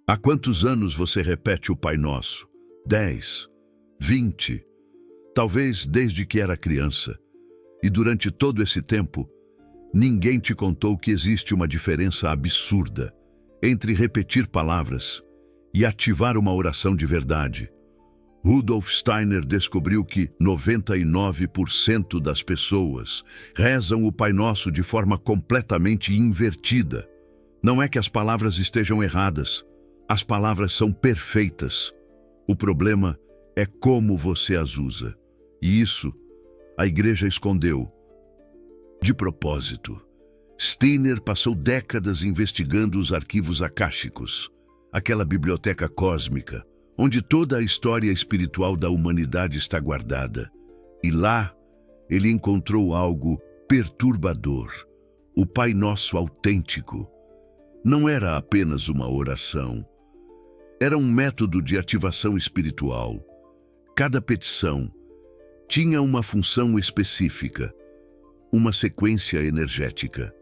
Há quantos anos você repete o Pai Nosso? 10, 20, talvez desde que era criança. E durante todo esse tempo, ninguém te contou que existe uma diferença absurda entre repetir palavras e ativar uma oração de verdade. Rudolf Steiner descobriu que 99% das pessoas rezam o Pai Nosso de forma completamente invertida. Não é que as palavras estejam erradas, as palavras são perfeitas. O problema é como você as usa. E isso a igreja escondeu. De propósito, Steiner passou décadas investigando os arquivos akáshicos, aquela biblioteca cósmica, onde toda a história espiritual da humanidade está guardada. E lá, ele encontrou algo perturbador. O Pai Nosso autêntico não era apenas uma oração. Era um método de ativação espiritual. Cada petição tinha uma função específica, uma sequência energética,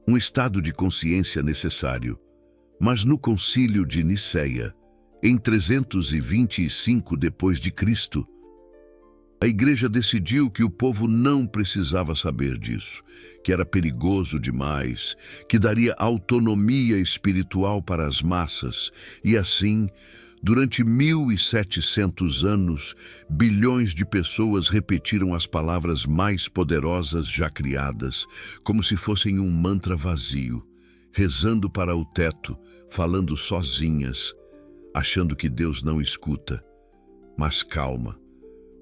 um estado de consciência necessário. Mas no Concílio de Niceia, em 325 d.C., a igreja decidiu que o povo não precisava saber disso, que era perigoso demais, que daria autonomia espiritual para as massas, e assim, durante 1.700 anos, bilhões de pessoas repetiram as palavras mais poderosas já criadas, como se fossem um mantra vazio, rezando para o teto, falando sozinhas, achando que Deus não escuta. Mas calma,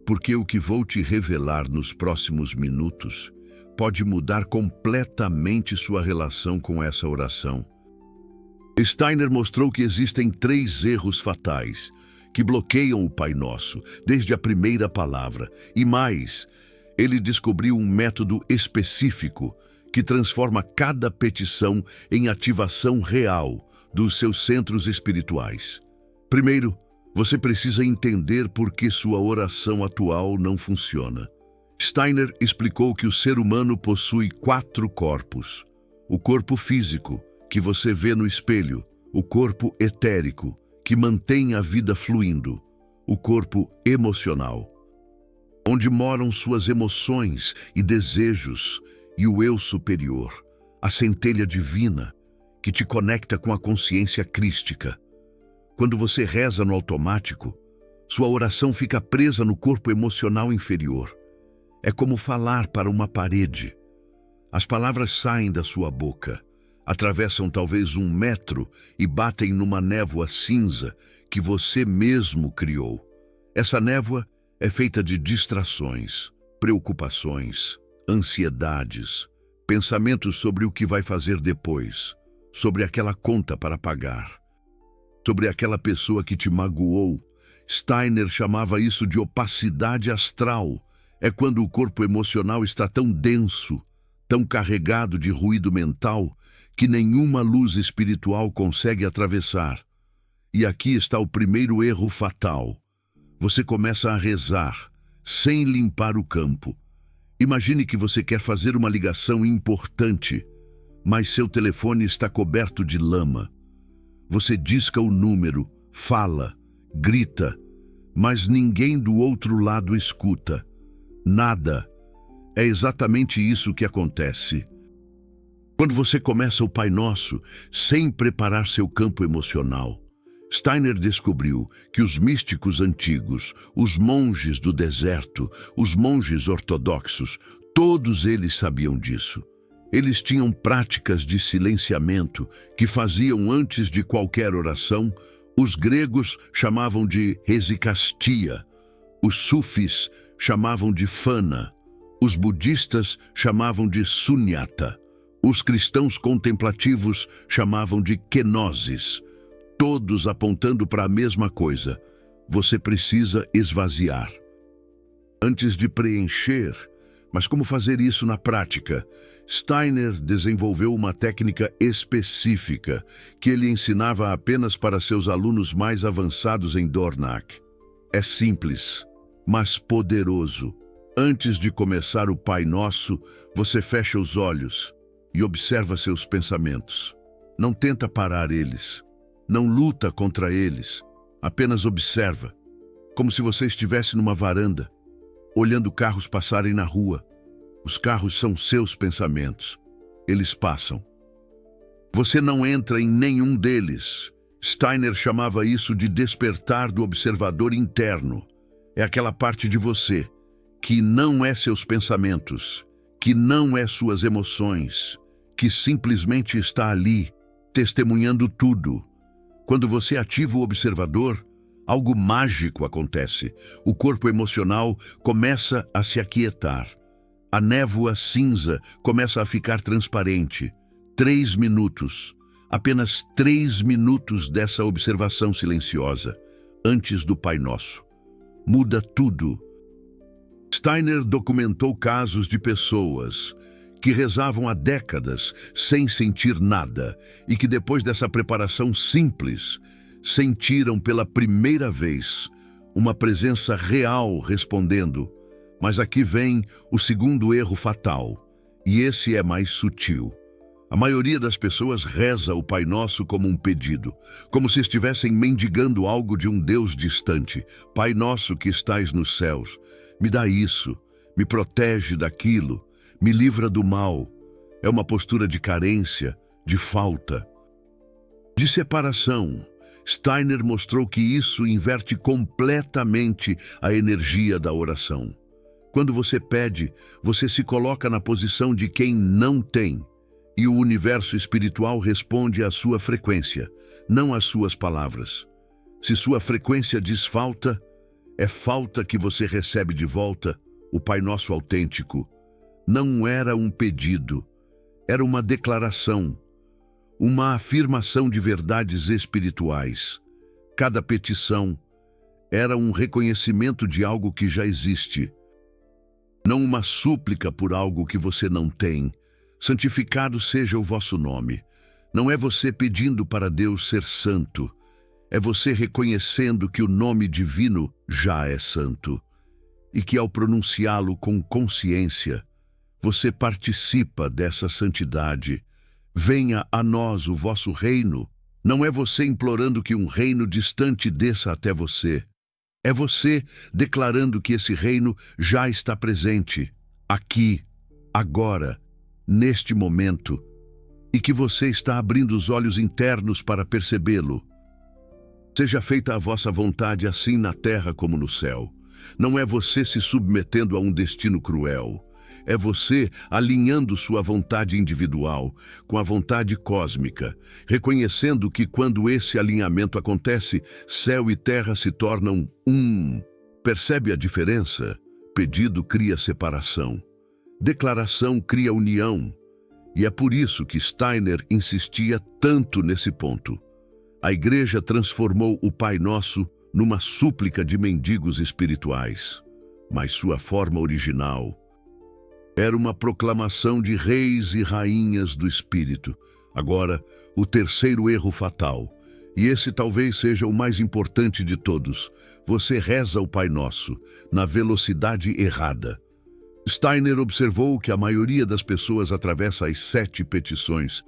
porque o que vou te revelar nos próximos minutos pode mudar completamente sua relação com essa oração. Steiner mostrou que existem 3 erros fatais que bloqueiam o Pai Nosso desde a primeira palavra. E mais, ele descobriu um método específico que transforma cada petição em ativação real dos seus centros espirituais. Primeiro, você precisa entender por que sua oração atual não funciona. Steiner explicou que o ser humano possui 4 corpos. O corpo físico, que você vê no espelho. O corpo etérico, que mantém a vida fluindo. O corpo emocional, onde moram suas emoções e desejos. E o eu superior, a centelha divina, que te conecta com a consciência crística. Quando você reza no automático, sua oração fica presa no corpo emocional inferior. É como falar para uma parede. As palavras saem da sua boca, atravessam talvez 1 metro e batem numa névoa cinza que você mesmo criou. Essa névoa é feita de distrações, preocupações, ansiedades, pensamentos sobre o que vai fazer depois, sobre aquela conta para pagar, sobre aquela pessoa que te magoou. Steiner chamava isso de opacidade astral. É quando o corpo emocional está tão denso, tão carregado de ruído mental, que nenhuma luz espiritual consegue atravessar. E aqui está o primeiro erro fatal. Você começa a rezar, sem limpar o campo. Imagine que você quer fazer uma ligação importante, mas seu telefone está coberto de lama. Você disca o número, fala, grita, mas ninguém do outro lado escuta. Nada. É exatamente isso que acontece. Quando você começa o Pai Nosso sem preparar seu campo emocional, Steiner descobriu que os místicos antigos, os monges do deserto, os monges ortodoxos, todos eles sabiam disso. Eles tinham práticas de silenciamento que faziam antes de qualquer oração. Os gregos chamavam de hesychastia, os sufis chamavam de fana, os budistas chamavam de sunyata, os cristãos contemplativos chamavam de kenosis, todos apontando para a mesma coisa. Você precisa esvaziar antes de preencher. Mas como fazer isso na prática? Steiner desenvolveu uma técnica específica que ele ensinava apenas para seus alunos mais avançados em Dornach. É simples, mas poderoso. Antes de começar o Pai Nosso, você fecha os olhos e observa seus pensamentos. Não tenta parar eles. Não luta contra eles, apenas observa, como se você estivesse numa varanda, olhando carros passarem na rua. Os carros são seus pensamentos. Eles passam. Você não entra em nenhum deles. Steiner chamava isso de despertar do observador interno. É aquela parte de você que não é seus pensamentos, que não é suas emoções, que simplesmente está ali, testemunhando tudo. Quando você ativa o observador, algo mágico acontece. O corpo emocional começa a se aquietar. A névoa cinza começa a ficar transparente. 3 minutos, apenas 3 minutos dessa observação silenciosa, antes do Pai Nosso. Muda tudo. Steiner documentou casos de pessoas que rezavam há décadas sem sentir nada e que depois dessa preparação simples, sentiram pela primeira vez uma presença real respondendo. Mas aqui vem o segundo erro fatal, e esse é mais sutil. A maioria das pessoas reza o Pai Nosso como um pedido, como se estivessem mendigando algo de um Deus distante. Pai Nosso que estais nos céus, me dá isso, me protege daquilo, me livra do mal. É uma postura de carência, de falta, de separação. Steiner mostrou que isso inverte completamente a energia da oração. Quando você pede, você se coloca na posição de quem não tem, e o universo espiritual responde à sua frequência, não às suas palavras. Se sua frequência diz falta, é falta que você recebe de volta. O Pai Nosso autêntico não era um pedido, era uma declaração, uma afirmação de verdades espirituais. Cada petição era um reconhecimento de algo que já existe, não uma súplica por algo que você não tem. Santificado seja o vosso nome. Não é você pedindo para Deus ser santo, é você reconhecendo que o nome divino já é santo e que ao pronunciá-lo com consciência, você participa dessa santidade. Venha a nós o vosso reino. Não é você implorando que um reino distante desça até você. É você declarando que esse reino já está presente, aqui, agora, neste momento, e que você está abrindo os olhos internos para percebê-lo. Seja feita a vossa vontade assim na terra como no céu. Não é você se submetendo a um destino cruel. É você alinhando sua vontade individual com a vontade cósmica, reconhecendo que quando esse alinhamento acontece, céu e terra se tornam um. Percebe a diferença? Pedido cria separação. Declaração cria união. E é por isso que Steiner insistia tanto nesse ponto. A Igreja transformou o Pai Nosso numa súplica de mendigos espirituais, mas sua forma original era uma proclamação de reis e rainhas do Espírito. Agora, o terceiro erro fatal, e esse talvez seja o mais importante de todos. Você reza o Pai Nosso na velocidade errada. Steiner observou que a maioria das pessoas atravessa as 7 petições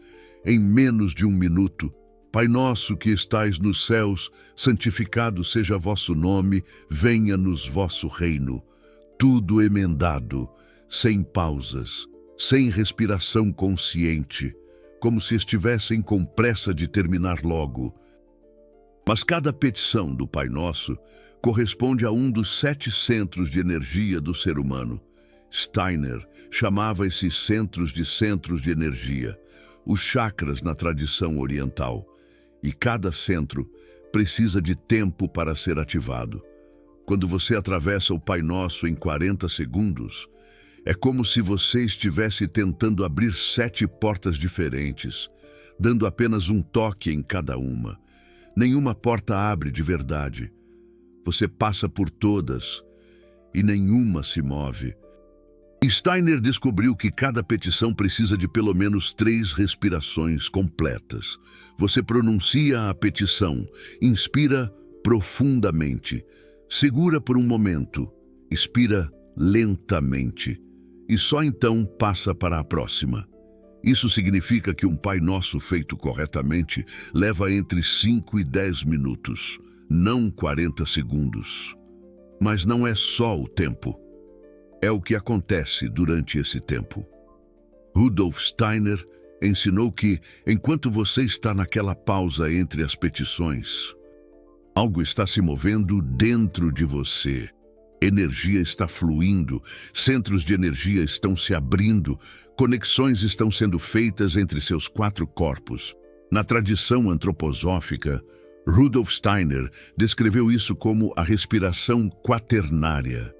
em menos de 1 minuto. Pai nosso que estais nos céus, santificado seja vosso nome, venha-nos vosso reino. Tudo emendado, sem pausas, sem respiração consciente, como se estivessem com pressa de terminar logo. Mas cada petição do Pai Nosso corresponde a um dos 7 centros de energia do ser humano. Steiner chamava esses centros de energia, os chakras na tradição oriental, e cada centro precisa de tempo para ser ativado. Quando você atravessa o Pai Nosso em 40 segundos, é como se você estivesse tentando abrir 7 portas diferentes, dando apenas um toque em cada uma. Nenhuma porta abre de verdade. Você passa por todas e nenhuma se move. Steiner descobriu que cada petição precisa de pelo menos 3 respirações completas. Você pronuncia a petição, inspira profundamente, segura por um momento, expira lentamente e só então passa para a próxima. Isso significa que um Pai Nosso feito corretamente leva entre 5 e 10 minutos, não 40 segundos. Mas não é só o tempo. É o que acontece durante esse tempo. Rudolf Steiner ensinou que, enquanto você está naquela pausa entre as petições, algo está se movendo dentro de você. Energia está fluindo, centros de energia estão se abrindo, conexões estão sendo feitas entre seus 4 corpos. Na tradição antroposófica, Rudolf Steiner descreveu isso como a respiração quaternária.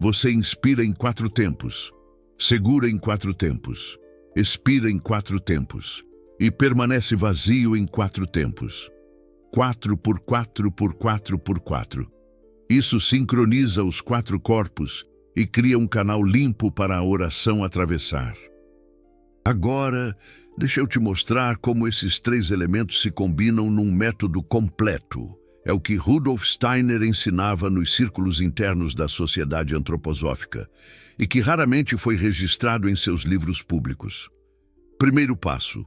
Você inspira em 4 tempos, segura em 4 tempos, expira em 4 tempos e permanece vazio em 4 tempos. 4 por 4 por 4 por 4. Isso sincroniza os 4 corpos e cria um canal limpo para a oração atravessar. Agora, deixa eu te mostrar como esses 3 elementos se combinam num método completo. É o que Rudolf Steiner ensinava nos círculos internos da Sociedade Antroposófica e que raramente foi registrado em seus livros públicos. Primeiro passo: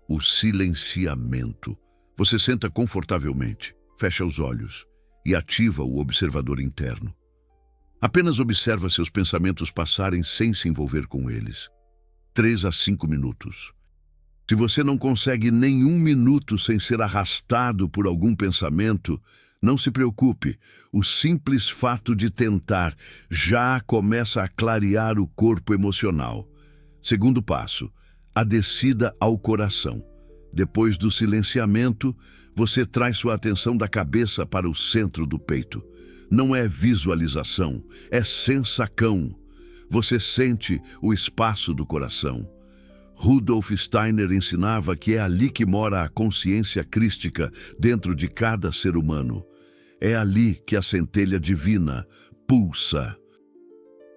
o silenciamento. Você senta confortavelmente, fecha os olhos e ativa o observador interno. Apenas observa seus pensamentos passarem sem se envolver com eles. 3 a 5 minutos. Se você não consegue nenhum minuto sem ser arrastado por algum pensamento, não se preocupe. O simples fato de tentar já começa a clarear o corpo emocional. Segundo passo: a descida ao coração. Depois do silenciamento, você traz sua atenção da cabeça para o centro do peito. Não é visualização, é sensacão. Você sente o espaço do coração. Rudolf Steiner ensinava que é ali que mora a consciência crística dentro de cada ser humano. É ali que a centelha divina pulsa.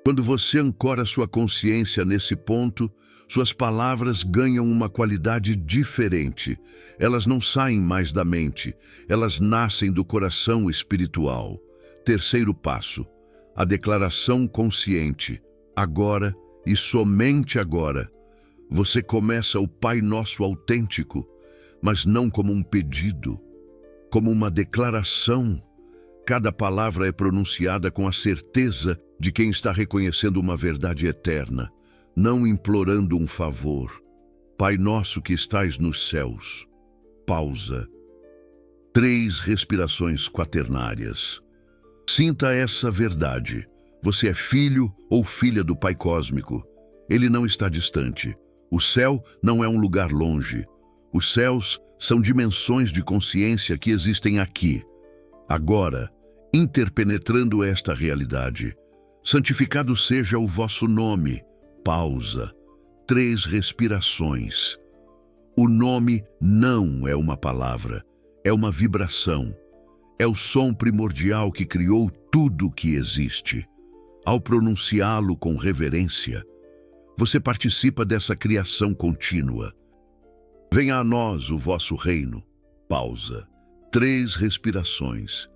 Quando você ancora sua consciência nesse ponto, suas palavras ganham uma qualidade diferente. Elas não saem mais da mente, elas nascem do coração espiritual. Terceiro passo: a declaração consciente. Agora e somente agora, você começa o Pai Nosso autêntico, mas não como um pedido, como uma declaração. Cada palavra é pronunciada com a certeza de quem está reconhecendo uma verdade eterna, não implorando um favor. Pai Nosso que estais nos céus. Pausa. 3 respirações quaternárias. Sinta essa verdade. Você é filho ou filha do Pai Cósmico. Ele não está distante. O céu não é um lugar longe. Os céus são dimensões de consciência que existem aqui, agora, interpenetrando esta realidade. Santificado seja o vosso nome. Pausa. 3 respirações. O nome não é uma palavra, é uma vibração. É o som primordial que criou tudo o que existe. Ao pronunciá-lo com reverência, você participa dessa criação contínua. Venha a nós o vosso reino. Pausa. 3 respirações.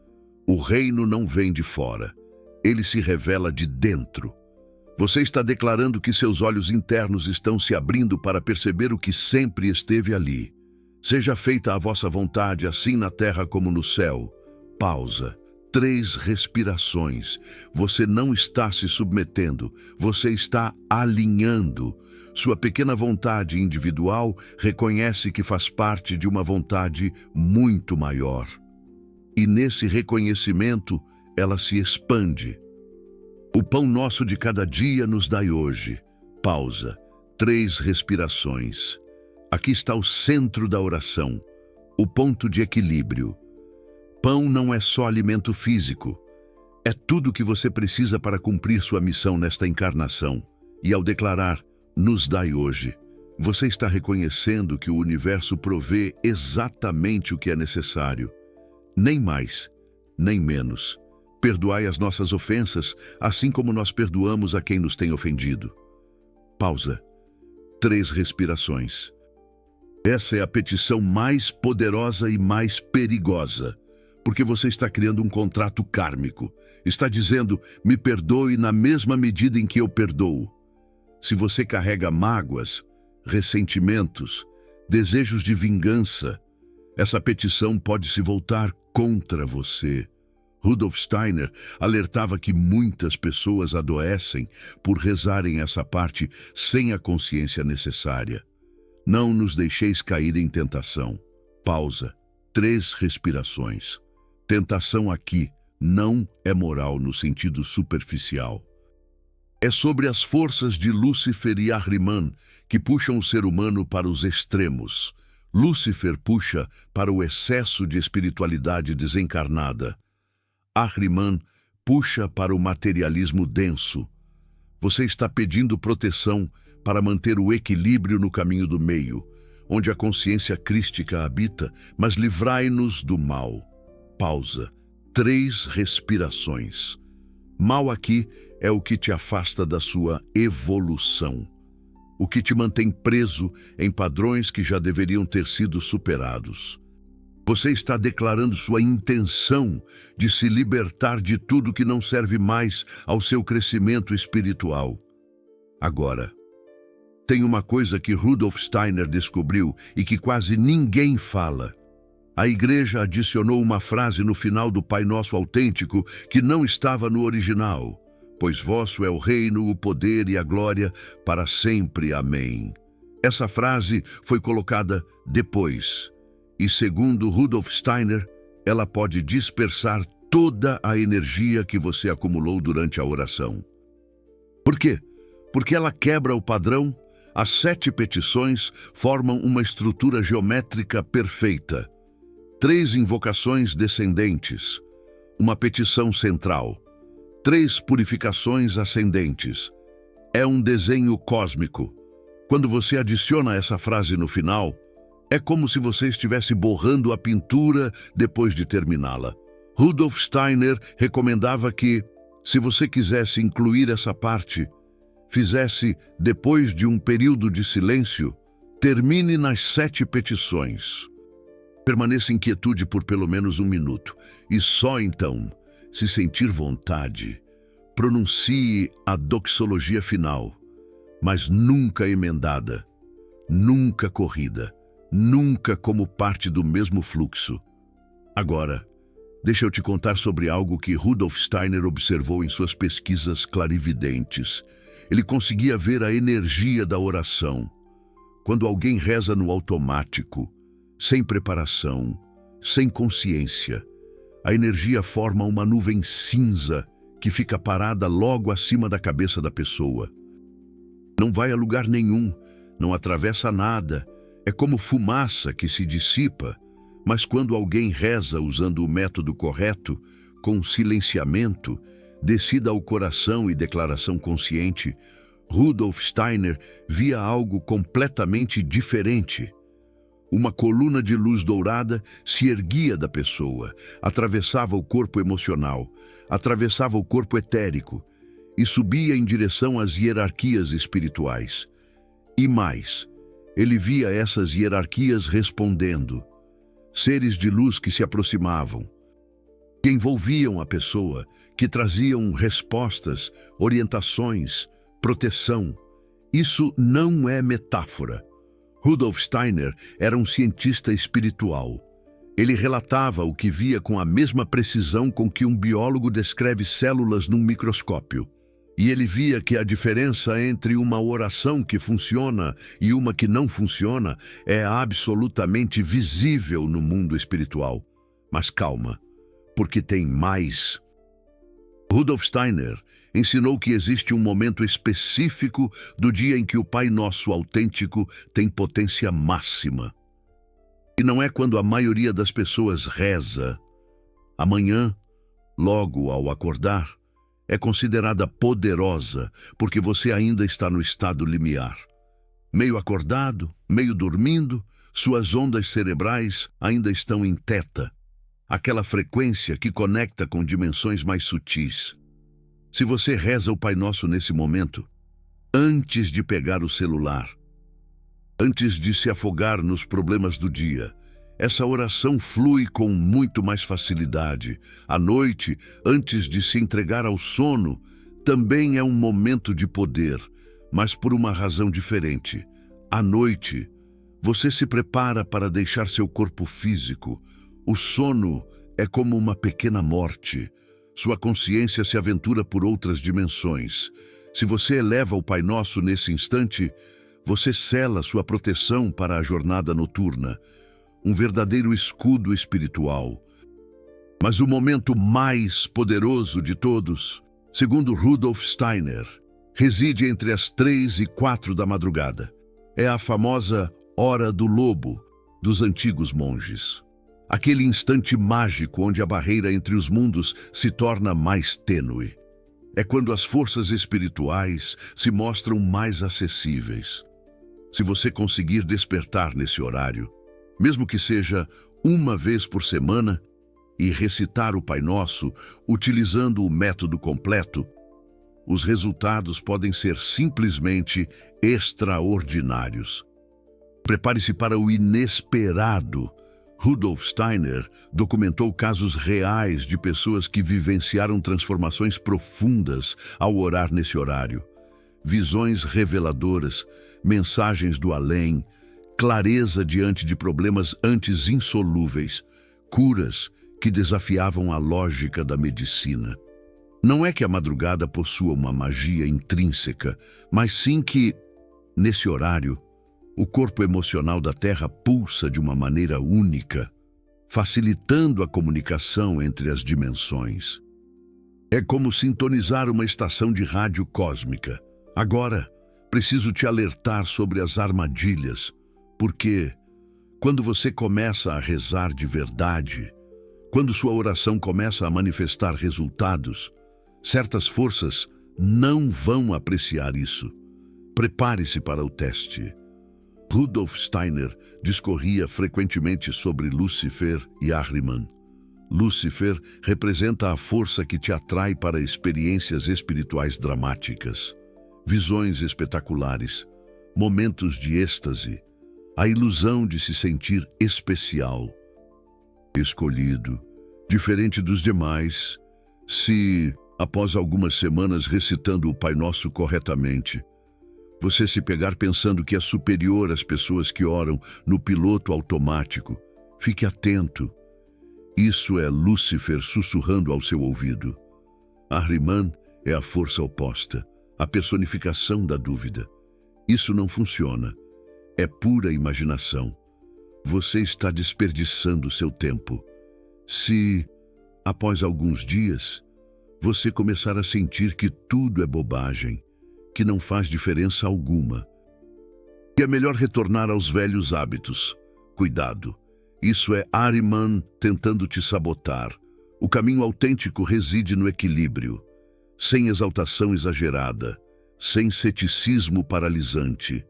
O reino não vem de fora, ele se revela de dentro. Você está declarando que seus olhos internos estão se abrindo para perceber o que sempre esteve ali. Seja feita a vossa vontade, assim na terra como no céu. Pausa. 3 respirações. Você não está se submetendo, você está alinhando. Sua pequena vontade individual reconhece que faz parte de uma vontade muito maior. E nesse reconhecimento, ela se expande. O pão nosso de cada dia nos dai hoje. Pausa. 3 respirações. Aqui está o centro da oração, o ponto de equilíbrio. Pão não é só alimento físico. É tudo o que você precisa para cumprir sua missão nesta encarnação. E ao declarar, nos dai hoje, você está reconhecendo que o universo provê exatamente o que é necessário. Nem mais, nem menos. Perdoai as nossas ofensas, assim como nós perdoamos a quem nos tem ofendido. Pausa. 3 respirações. Essa é a petição mais poderosa e mais perigosa, porque você está criando um contrato kármico. Está dizendo, me perdoe na mesma medida em que eu perdoo. Se você carrega mágoas, ressentimentos, desejos de vingança. Essa petição pode se voltar contra você. Rudolf Steiner alertava que muitas pessoas adoecem por rezarem essa parte sem a consciência necessária. Não nos deixeis cair em tentação. Pausa. 3 respirações. Tentação aqui não é moral no sentido superficial. É sobre as forças de Lúcifer e Ahriman que puxam o ser humano para os extremos. Lúcifer puxa para o excesso de espiritualidade desencarnada. Ahriman puxa para o materialismo denso. Você está pedindo proteção para manter o equilíbrio no caminho do meio, onde a consciência crística habita, mas livrai-nos do mal. Pausa. 3 respirações. Mal aqui é o que te afasta da sua evolução, o que te mantém preso em padrões que já deveriam ter sido superados. Você está declarando sua intenção de se libertar de tudo que não serve mais ao seu crescimento espiritual. Agora, tem uma coisa que Rudolf Steiner descobriu e que quase ninguém fala. A igreja adicionou uma frase no final do Pai Nosso autêntico que não estava no original. Pois vosso é o reino, o poder e a glória para sempre. Amém. Essa frase foi colocada depois. E segundo Rudolf Steiner, ela pode dispersar toda a energia que você acumulou durante a oração. Por quê? Porque ela quebra o padrão. As 7 petições formam uma estrutura geométrica perfeita. 3 invocações descendentes, uma petição central, 3 purificações ascendentes. É um desenho cósmico. Quando você adiciona essa frase no final, é como se você estivesse borrando a pintura depois de terminá-la. Rudolf Steiner recomendava que, se você quisesse incluir essa parte, fizesse depois de um período de silêncio, termine nas 7 petições. Permaneça em quietude por pelo menos 1 minuto e só então, se sentir vontade, pronuncie a doxologia final, mas nunca emendada, nunca corrida, nunca como parte do mesmo fluxo. Agora, deixa eu te contar sobre algo que Rudolf Steiner observou em suas pesquisas clarividentes. Ele conseguia ver a energia da oração. Quando alguém reza no automático, sem preparação, sem consciência, a energia forma uma nuvem cinza que fica parada logo acima da cabeça da pessoa. Não vai a lugar nenhum, não atravessa nada, é como fumaça que se dissipa, mas quando alguém reza usando o método correto, com silenciamento, descida ao coração e declaração consciente, Rudolf Steiner via algo completamente diferente. Uma coluna de luz dourada se erguia da pessoa, atravessava o corpo emocional, atravessava o corpo etérico e subia em direção às hierarquias espirituais. E mais, ele via essas hierarquias respondendo, seres de luz que se aproximavam, que envolviam a pessoa, que traziam respostas, orientações, proteção. Isso não é metáfora. Rudolf Steiner era um cientista espiritual. Ele relatava o que via com a mesma precisão com que um biólogo descreve células num microscópio. E ele via que a diferença entre uma oração que funciona e uma que não funciona é absolutamente visível no mundo espiritual. Mas calma, porque tem mais. Rudolf Steiner ensinou que existe um momento específico do dia em que o Pai Nosso autêntico tem potência máxima. E não é quando a maioria das pessoas reza. Amanhã, logo ao acordar, é considerada poderosa porque você ainda está no estado limiar. Meio acordado, meio dormindo, suas ondas cerebrais ainda estão em teta, aquela frequência que conecta com dimensões mais sutis. Se você reza o Pai Nosso nesse momento, antes de pegar o celular, antes de se afogar nos problemas do dia, essa oração flui com muito mais facilidade. À noite, antes de se entregar ao sono, também é um momento de poder, mas por uma razão diferente. À noite, você se prepara para deixar seu corpo físico. O sono é como uma pequena morte. Sua consciência se aventura por outras dimensões. Se você eleva o Pai Nosso nesse instante, você sela sua proteção para a jornada noturna, um verdadeiro escudo espiritual. Mas o momento mais poderoso de todos, segundo Rudolf Steiner, reside entre as 3 e 4 da madrugada. É a famosa Hora do Lobo dos antigos monges. Aquele instante mágico onde a barreira entre os mundos se torna mais tênue. É quando as forças espirituais se mostram mais acessíveis. Se você conseguir despertar nesse horário, mesmo que seja uma vez por semana, e recitar o Pai Nosso utilizando o método completo, os resultados podem ser simplesmente extraordinários. Prepare-se para o inesperado. Rudolf Steiner documentou casos reais de pessoas que vivenciaram transformações profundas ao orar nesse horário. Visões reveladoras, mensagens do além, clareza diante de problemas antes insolúveis, curas que desafiavam a lógica da medicina. Não é que a madrugada possua uma magia intrínseca, mas sim que, nesse horário, o corpo emocional da Terra pulsa de uma maneira única, facilitando a comunicação entre as dimensões. É como sintonizar uma estação de rádio cósmica. Agora, preciso te alertar sobre as armadilhas, porque quando você começa a rezar de verdade, quando sua oração começa a manifestar resultados, certas forças não vão apreciar isso. Prepare-se para o teste. Rudolf Steiner discorria frequentemente sobre Lúcifer e Ahriman. Lúcifer representa a força que te atrai para experiências espirituais dramáticas, visões espetaculares, momentos de êxtase, a ilusão de se sentir especial, escolhido, diferente dos demais. Se, após algumas semanas recitando o Pai Nosso corretamente, você se pegar pensando que é superior às pessoas que oram no piloto automático, fique atento. Isso é Lúcifer sussurrando ao seu ouvido. Ahriman é a força oposta, a personificação da dúvida. Isso não funciona. É pura imaginação. Você está desperdiçando seu tempo. Se, após alguns dias, você começar a sentir que tudo é bobagem, que não faz diferença alguma, e é melhor retornar aos velhos hábitos. Cuidado, isso é Ahriman tentando te sabotar. O caminho autêntico reside no equilíbrio, sem exaltação exagerada, sem ceticismo paralisante.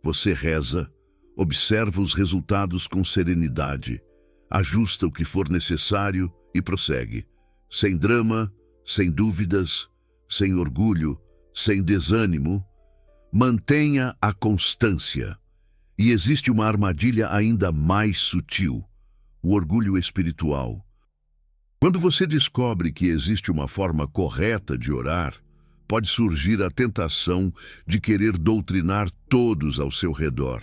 Você reza, observa os resultados com serenidade, ajusta o que for necessário e prossegue, sem drama, sem dúvidas, sem orgulho, sem desânimo. Mantenha a constância. E existe uma armadilha ainda mais sutil, o orgulho espiritual. Quando você descobre que existe uma forma correta de orar, pode surgir a tentação de querer doutrinar todos ao seu redor,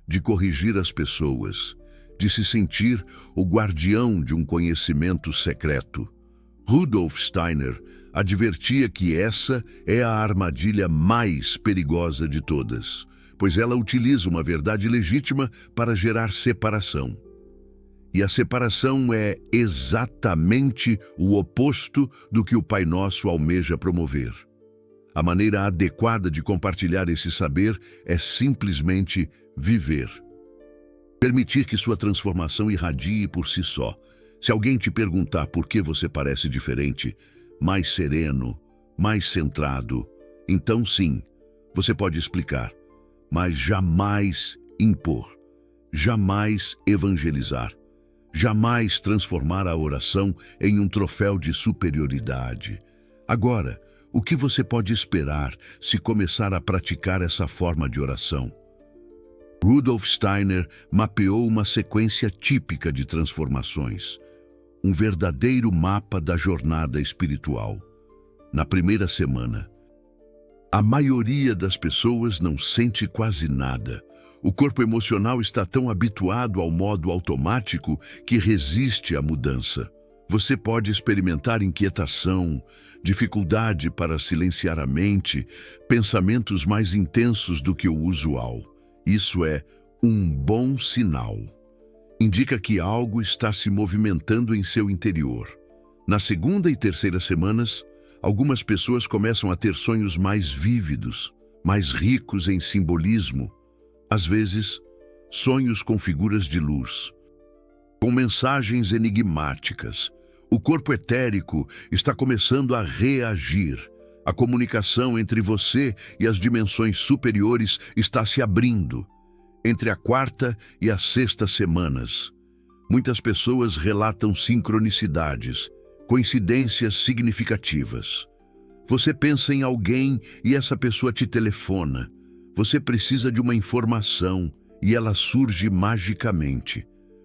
de corrigir as pessoas, de se sentir o guardião de um conhecimento secreto. Rudolf Steiner advertia que essa é a armadilha mais perigosa de todas, pois ela utiliza uma verdade legítima para gerar separação. E a separação é exatamente o oposto do que o Pai Nosso almeja promover. A maneira adequada de compartilhar esse saber é simplesmente viver. Permitir que sua transformação irradie por si só. Se alguém te perguntar por que você parece diferente, mais sereno, mais centrado, então sim, você pode explicar, mas jamais impor, jamais evangelizar, jamais transformar a oração em um troféu de superioridade. Agora, o que você pode esperar se começar a praticar essa forma de oração? Rudolf Steiner mapeou uma sequência típica de transformações, um verdadeiro mapa da jornada espiritual. Na primeira semana, a maioria das pessoas não sente quase nada. O corpo emocional está tão habituado ao modo automático que resiste à mudança. Você pode experimentar inquietação, dificuldade para silenciar a mente, pensamentos mais intensos do que o usual. Isso é um bom sinal. Indica que algo está se movimentando em seu interior. Na segunda e terceira semanas, algumas pessoas começam a ter sonhos mais vívidos, mais ricos em simbolismo. Às vezes, sonhos com figuras de luz, com mensagens enigmáticas. O corpo etérico está começando a reagir. A comunicação entre você e as dimensões superiores está se abrindo. Entre a quarta e a sexta semanas, muitas pessoas relatam sincronicidades, coincidências significativas. Você pensa em alguém e essa pessoa te telefona. Você precisa de uma informação e ela surge magicamente.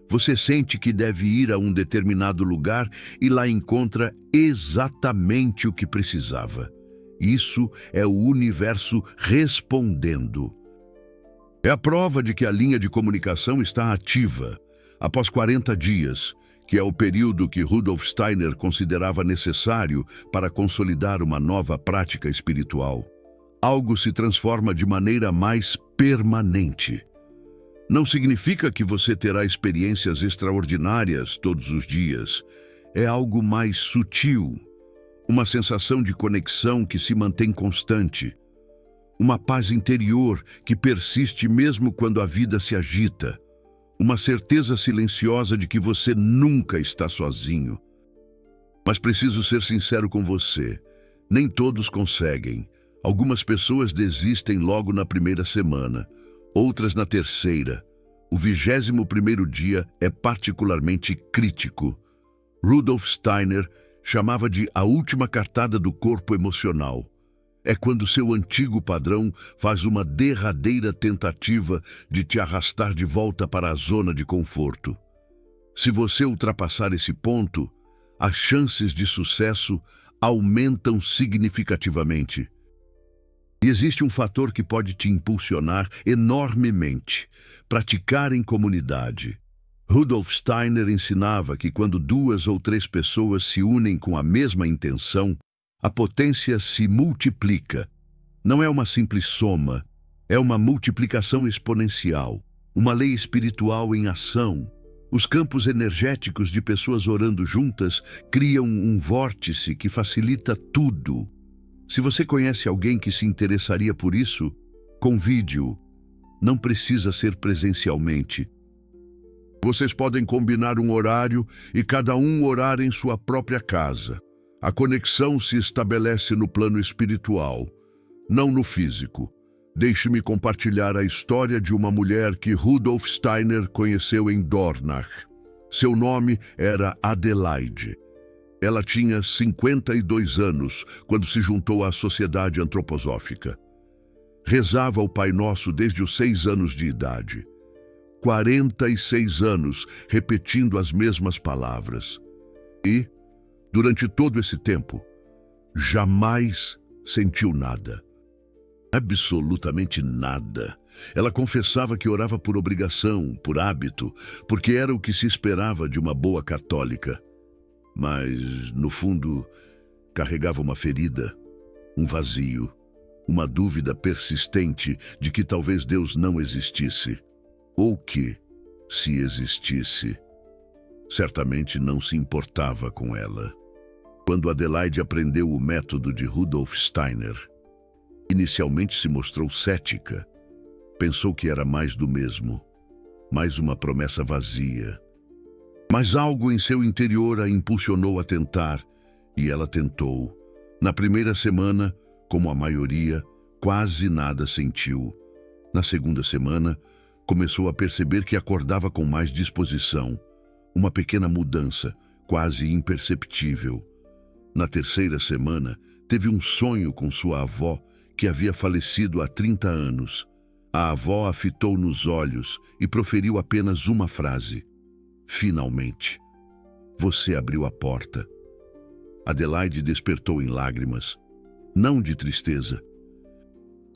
Você sente que deve ir a um determinado lugar e lá encontra exatamente o que precisava. Isso é o universo respondendo. É a prova de que a linha de comunicação está ativa. Após 40 dias, que é o período que Rudolf Steiner considerava necessário para consolidar uma nova prática espiritual, algo se transforma de maneira mais permanente. Não significa que você terá experiências extraordinárias todos os dias. É algo mais sutil, uma sensação de conexão que se mantém constante, uma paz interior que persiste mesmo quando a vida se agita, uma certeza silenciosa de que você nunca está sozinho. Mas preciso ser sincero com você, nem todos conseguem. Algumas pessoas desistem logo na primeira semana, outras na terceira. O 21º dia é particularmente crítico. Rudolf Steiner chamava de a última cartada do corpo emocional. É quando seu antigo padrão faz uma derradeira tentativa de te arrastar de volta para a zona de conforto. Se você ultrapassar esse ponto, as chances de sucesso aumentam significativamente. E existe um fator que pode te impulsionar enormemente: praticar em comunidade. Rudolf Steiner ensinava que quando 2 ou 3 pessoas se unem com a mesma intenção, a potência se multiplica. Não é uma simples soma, é uma multiplicação exponencial, uma lei espiritual em ação. Os campos energéticos de pessoas orando juntas criam um vórtice que facilita tudo. Se você conhece alguém que se interessaria por isso, convide-o. Não precisa ser presencialmente. Vocês podem combinar um horário e cada um orar em sua própria casa. A conexão se estabelece no plano espiritual, não no físico. Deixe-me compartilhar a história de uma mulher que Rudolf Steiner conheceu em Dornach. Seu nome era Adelaide. Ela tinha 52 anos quando se juntou à Sociedade Antroposófica. Rezava o Pai Nosso desde os 6 anos de idade. 46 anos repetindo as mesmas palavras. E, durante todo esse tempo, jamais sentiu nada. Absolutamente nada. Ela confessava que orava por obrigação, por hábito, porque era o que se esperava de uma boa católica. Mas, no fundo, carregava uma ferida, um vazio, uma dúvida persistente de que talvez Deus não existisse, ou que, se existisse, certamente não se importava com ela. Quando Adelaide aprendeu o método de Rudolf Steiner, inicialmente se mostrou cética. Pensou que era mais do mesmo, mais uma promessa vazia. Mas algo em seu interior a impulsionou a tentar, e ela tentou. Na primeira semana, como a maioria, quase nada sentiu. Na segunda semana, começou a perceber que acordava com mais disposição. Uma pequena mudança, quase imperceptível. Na terceira semana, teve um sonho com sua avó, que havia falecido há 30 anos. A avó a fitou nos olhos e proferiu apenas uma frase. Finalmente, você abriu a porta. Adelaide despertou em lágrimas, não de tristeza,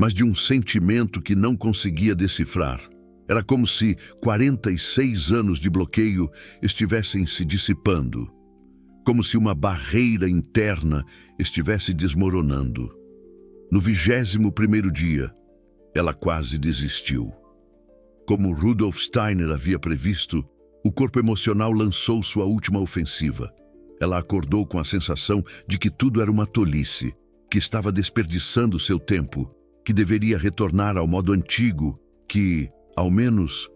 mas de um sentimento que não conseguia decifrar. Era como se 46 anos de bloqueio estivessem se dissipando, como se uma barreira interna estivesse desmoronando. No 21º dia, ela quase desistiu. Como Rudolf Steiner havia previsto, o corpo emocional lançou sua última ofensiva. Ela acordou com a sensação de que tudo era uma tolice, que estava desperdiçando seu tempo, que deveria retornar ao modo antigo, que, ao menos,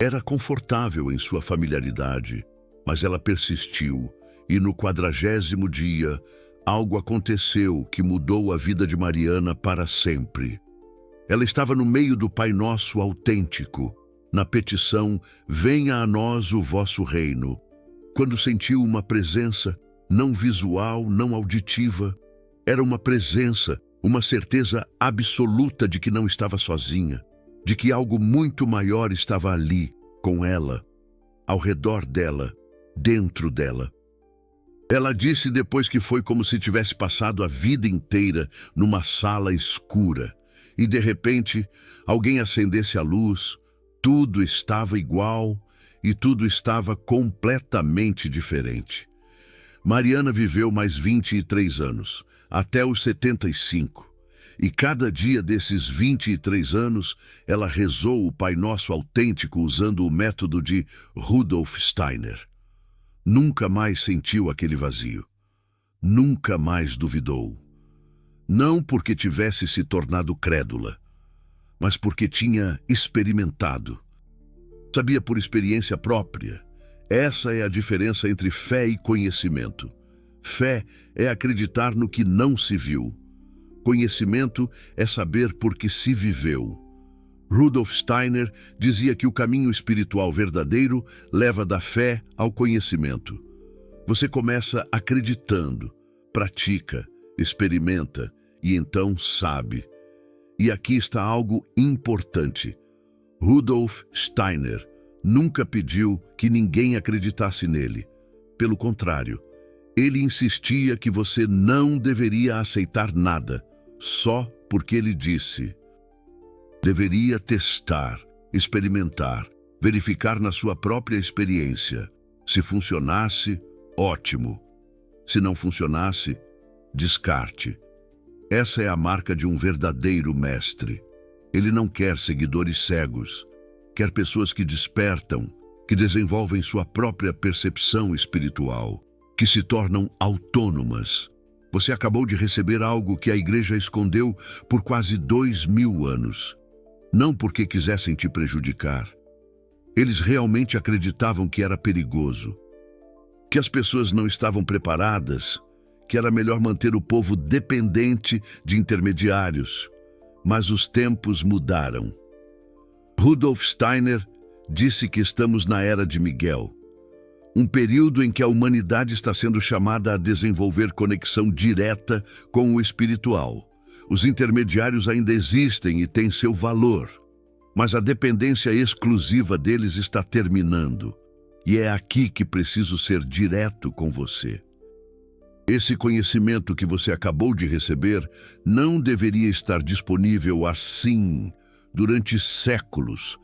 era confortável em sua familiaridade. Mas ela persistiu, e no 40º dia, algo aconteceu que mudou a vida de Mariana para sempre. Ela estava no meio do Pai Nosso autêntico, na petição "Venha a nós o vosso reino", quando sentiu uma presença, não visual, não auditiva. Era uma presença, uma certeza absoluta de que não estava sozinha, de que algo muito maior estava ali, com ela, ao redor dela, dentro dela. Ela disse depois que foi como se tivesse passado a vida inteira numa sala escura e, de repente, alguém acendesse a luz, tudo estava igual e tudo estava completamente diferente. Mariana viveu mais 23 anos, até os 75, e cada dia desses 23 anos ela rezou o Pai Nosso autêntico usando o método de Rudolf Steiner. Nunca mais sentiu aquele vazio. Nunca mais duvidou. Não porque tivesse se tornado crédula, mas porque tinha experimentado. Sabia por experiência própria. Essa é a diferença entre fé e conhecimento. Fé é acreditar no que não se viu. Conhecimento é saber porque se viveu. Rudolf Steiner dizia que o caminho espiritual verdadeiro leva da fé ao conhecimento. Você começa acreditando, pratica, experimenta e então sabe. E aqui está algo importante. Rudolf Steiner nunca pediu que ninguém acreditasse nele. Pelo contrário, ele insistia que você não deveria aceitar nada, só porque ele disse. Deveria testar, experimentar, verificar na sua própria experiência. Se funcionasse, ótimo. Se não funcionasse, descarte. Essa é a marca de um verdadeiro mestre. Ele não quer seguidores cegos. Quer pessoas que despertam, que desenvolvem sua própria percepção espiritual, que se tornam autônomas. Você acabou de receber algo que a igreja escondeu por quase 2000 anos. Não porque quisessem te prejudicar. Eles realmente acreditavam que era perigoso, que as pessoas não estavam preparadas, que era melhor manter o povo dependente de intermediários. Mas os tempos mudaram. Rudolf Steiner disse que estamos na Era de Miguel, um período em que a humanidade está sendo chamada a desenvolver conexão direta com o espiritual. Os intermediários ainda existem e têm seu valor, mas a dependência exclusiva deles está terminando. E é aqui que preciso ser direto com você. Esse conhecimento que você acabou de receber não deveria estar disponível assim durante séculos.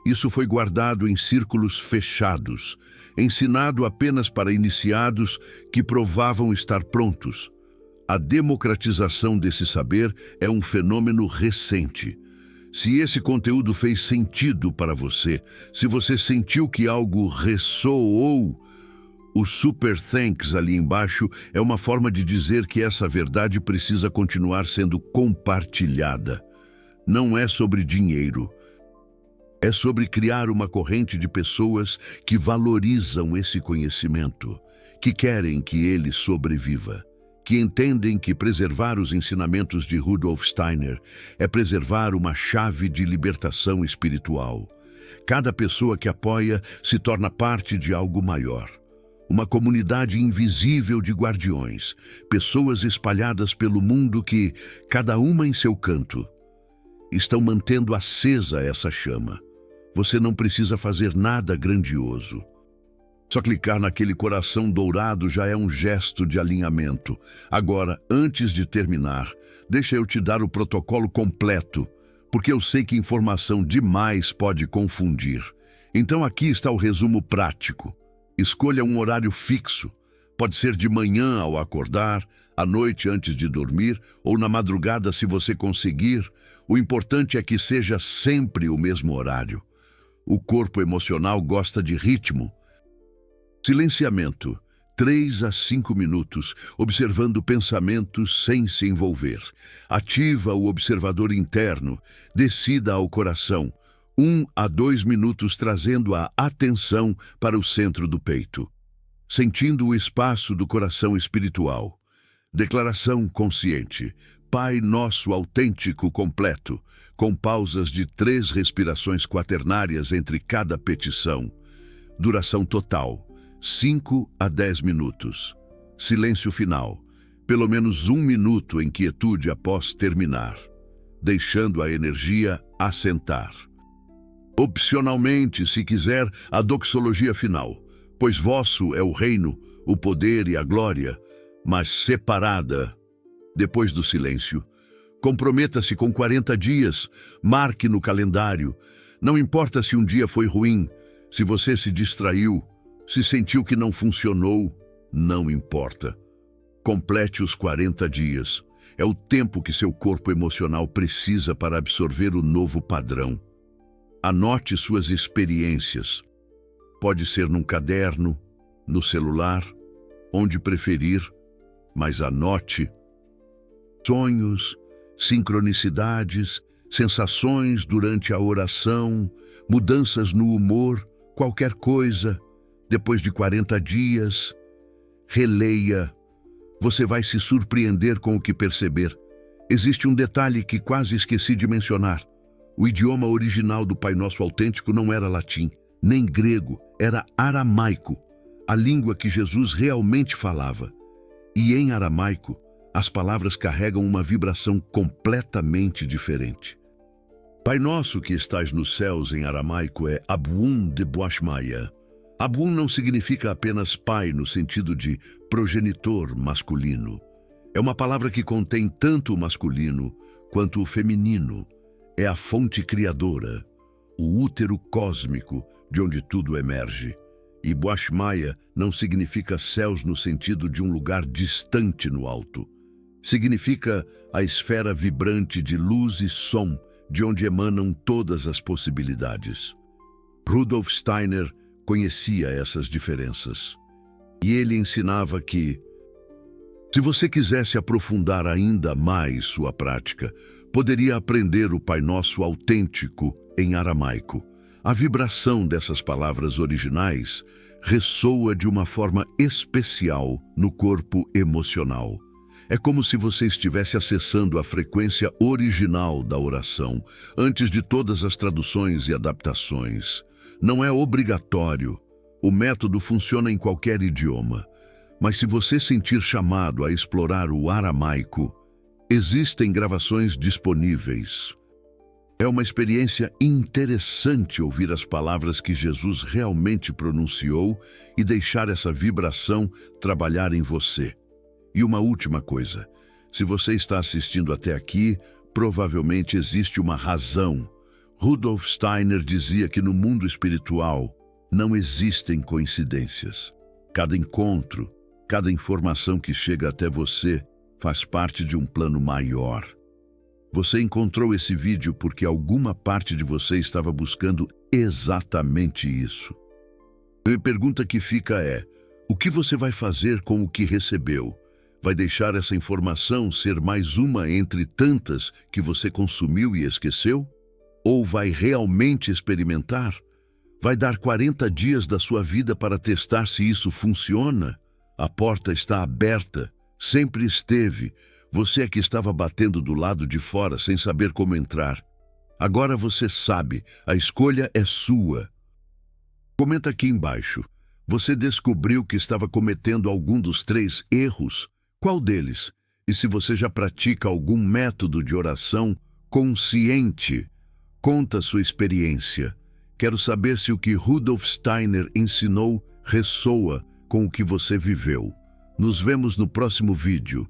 Isso foi guardado em círculos fechados, ensinado apenas para iniciados que provavam estar prontos. A democratização desse saber é um fenômeno recente. Se esse conteúdo fez sentido para você, se você sentiu que algo ressoou, o Super Thanks ali embaixo é uma forma de dizer que essa verdade precisa continuar sendo compartilhada. Não é sobre dinheiro. É sobre criar uma corrente de pessoas que valorizam esse conhecimento, que querem que ele sobreviva, que entendem que preservar os ensinamentos de Rudolf Steiner é preservar uma chave de libertação espiritual. Cada pessoa que apoia se torna parte de algo maior. Uma comunidade invisível de guardiões, pessoas espalhadas pelo mundo que, cada uma em seu canto, estão mantendo acesa essa chama. Você não precisa fazer nada grandioso. Só clicar naquele coração dourado já é um gesto de alinhamento. Agora, antes de terminar, deixa eu te dar o protocolo completo, porque eu sei que informação demais pode confundir. Então aqui está o resumo prático. Escolha um horário fixo. Pode ser de manhã ao acordar, à noite antes de dormir ou na madrugada se você conseguir. O importante é que seja sempre o mesmo horário. O corpo emocional gosta de ritmo. Silenciamento. 3 a 5 minutos, observando pensamentos sem se envolver. Ativa o observador interno. Descida ao coração. 1 a 2 minutos trazendo a atenção para o centro do peito. Sentindo o espaço do coração espiritual. Declaração consciente. Pai Nosso autêntico completo, com pausas de 3 respirações quaternárias entre cada petição. Duração total, 5 a 10 minutos. Silêncio final, pelo menos 1 minuto em quietude após terminar, deixando a energia assentar. Opcionalmente, se quiser, a doxologia final, pois vosso é o reino, o poder e a glória, mas separada. Depois do silêncio, comprometa-se com 40 dias, marque no calendário. Não importa se um dia foi ruim, se você se distraiu, se sentiu que não funcionou, não importa. Complete os 40 dias. É o tempo que seu corpo emocional precisa para absorver o novo padrão. Anote suas experiências. Pode ser num caderno, no celular, onde preferir, mas anote. Sonhos, sincronicidades, sensações durante a oração, mudanças no humor, qualquer coisa. Depois de 40 dias, releia. Você vai se surpreender com o que perceber. Existe um detalhe que quase esqueci de mencionar. O idioma original do Pai Nosso autêntico não era latim, nem grego, era aramaico, a língua que Jesus realmente falava. E em aramaico, as palavras carregam uma vibração completamente diferente. Pai Nosso que estás nos céus em aramaico é Abun de Boashmaya. Abun não significa apenas pai no sentido de progenitor masculino. É uma palavra que contém tanto o masculino quanto o feminino. É a fonte criadora, o útero cósmico de onde tudo emerge. E Boashmaya não significa céus no sentido de um lugar distante no alto. Significa a esfera vibrante de luz e som de onde emanam todas as possibilidades. Rudolf Steiner conhecia essas diferenças. E ele ensinava que, se você quisesse aprofundar ainda mais sua prática, poderia aprender o Pai Nosso autêntico em aramaico. A vibração dessas palavras originais ressoa de uma forma especial no corpo emocional. É como se você estivesse acessando a frequência original da oração, antes de todas as traduções e adaptações. Não é obrigatório. O método funciona em qualquer idioma. Mas se você sentir chamado a explorar o aramaico, existem gravações disponíveis. É uma experiência interessante ouvir as palavras que Jesus realmente pronunciou e deixar essa vibração trabalhar em você. E uma última coisa, se você está assistindo até aqui, provavelmente existe uma razão. Rudolf Steiner dizia que no mundo espiritual não existem coincidências. Cada encontro, cada informação que chega até você faz parte de um plano maior. Você encontrou esse vídeo porque alguma parte de você estava buscando exatamente isso. A pergunta que fica é, o que você vai fazer com o que recebeu? Vai deixar essa informação ser mais uma entre tantas que você consumiu e esqueceu? Ou vai realmente experimentar? Vai dar 40 dias da sua vida para testar se isso funciona? A porta está aberta, sempre esteve. Você é que estava batendo do lado de fora sem saber como entrar. Agora você sabe, a escolha é sua. Comenta aqui embaixo. Você descobriu que estava cometendo algum dos 3 erros? Qual deles? E se você já pratica algum método de oração consciente? Conta sua experiência. Quero saber se o que Rudolf Steiner ensinou ressoa com o que você viveu. Nos vemos no próximo vídeo.